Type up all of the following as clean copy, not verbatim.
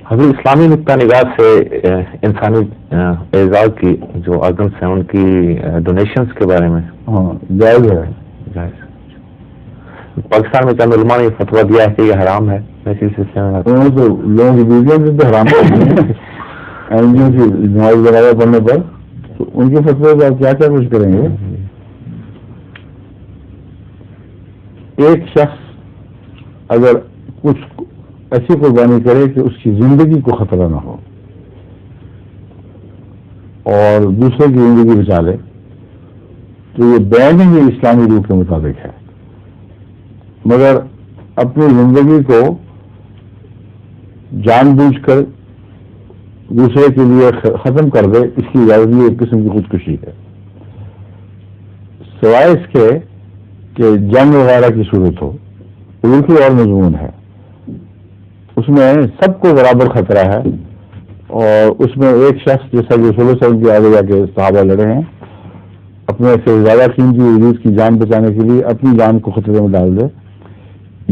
حضرت اسلامی نقطہ نگاہ سے انسانی اعزاز کی جو آرگنس ہیں ان کی ڈونیشنز کے بارے میں جائز ہے. جائز. پاکستان میں چند علماء نے فتویٰ دیا ہے کہ یہ حرام ہے. ایسی سلسلے میں انہوں تو لوگوں کی بیویاں بھی تو حرام کرتی ہیں این جی او کی نماز وغیرہ پڑھنے پر, تو ان کے فتوے کا کیا کیا کچھ کریں گے. ایک شخص اگر کچھ ایسی قربانی کرے کہ اس کی زندگی کو خطرہ نہ ہو اور دوسرے کی زندگی بچا لے, تو یہ بین ہی اسلامی روح کے مطابق ہے. مگر اپنی زندگی کو جان بوجھ کر دوسرے کے لیے ختم کر دے, اس کی اجازت یہ ایک قسم کی خودکشی ہے, سوائے اس کے کہ جنگ وغیرہ کی صورت ہو. بالکل اور مضمون ہے, اس میں سب کو برابر خطرہ ہے, اور اس میں ایک شخص جیسا کہ رسول اللہ صلی اللہ علیہ وسلم کے آگے جا کے صحابہ لڑے ہیں, اپنے سے زیادہ قیمتی وجود کی جان بچانے کے لیے اپنی جان کو خطرے میں ڈال دے,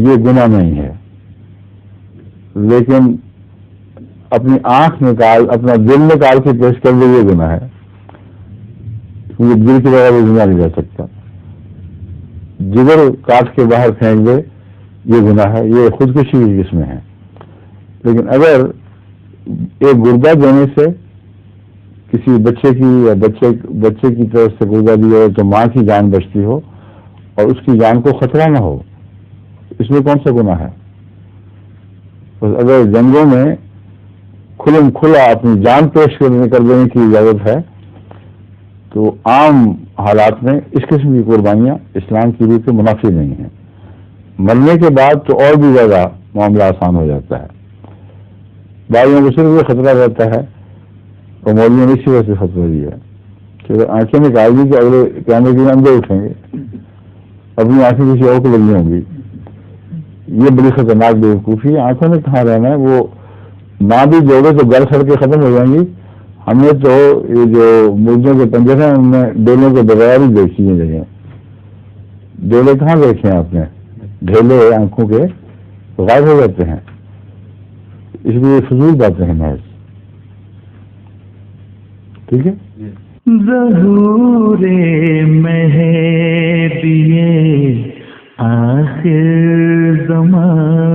یہ گناہ نہیں ہے. لیکن اپنی آنکھ نکال, اپنا دل نکال کے پیش کر دے, یہ گناہ ہے. یہ دل کے بغیر زندہ نہیں رہ سکتا. جگر کاٹ کے باہر پھینک دے, یہ گناہ ہے, یہ خودکشی کی قسم ہے. لیکن اگر ایک گردہ دینے سے کسی بچے کی یا بچے کی طرف سے گردہ دیا ہو تو ماں کی جان بچتی ہو اور اس کی جان کو خطرہ نہ ہو, اس میں کون سا گناہ ہے. بس اگر جنگوں میں کھلم کھلا اپنی جان پیش کر دینے کی اجازت ہے, تو عام حالات میں اس قسم کی قربانیاں اسلام کی روح کے منافی نہیں ہیں. مرنے کے بعد تو اور بھی زیادہ معاملہ آسان ہو جاتا ہے. بعضوں کو صرف یہ خطرہ رہتا ہے, اور مولویوں نے اسی وجہ سے فتویٰ دیا کہ آنکھیں نکال دی کہ اگلے قیامت کے اندر اٹھیں گے, اپنی آنکھیں کسی اور کو لگنی ہوں گی. یہ بڑی خطرناک بیوقوفی ہے. آنکھوں میں کہاں رہنا ہے, وہ نہ بھی جوڑے تو گل سڑ کے ختم ہو جائیں گی. ہم نے تو یہ جو مردوں کے پنجر ہیں ان میں ڈولوں کے بغیر ہی دیکھی ہیں جگہ. ڈولے کہاں دیکھے ہیں آپ نے, ڈھیلے آنکھوں کے غائب ہو جاتے ہیں. اس لیے فضول باتیں ہیں محض. ٹھیک ہے. ظہور مہدی آخر زمان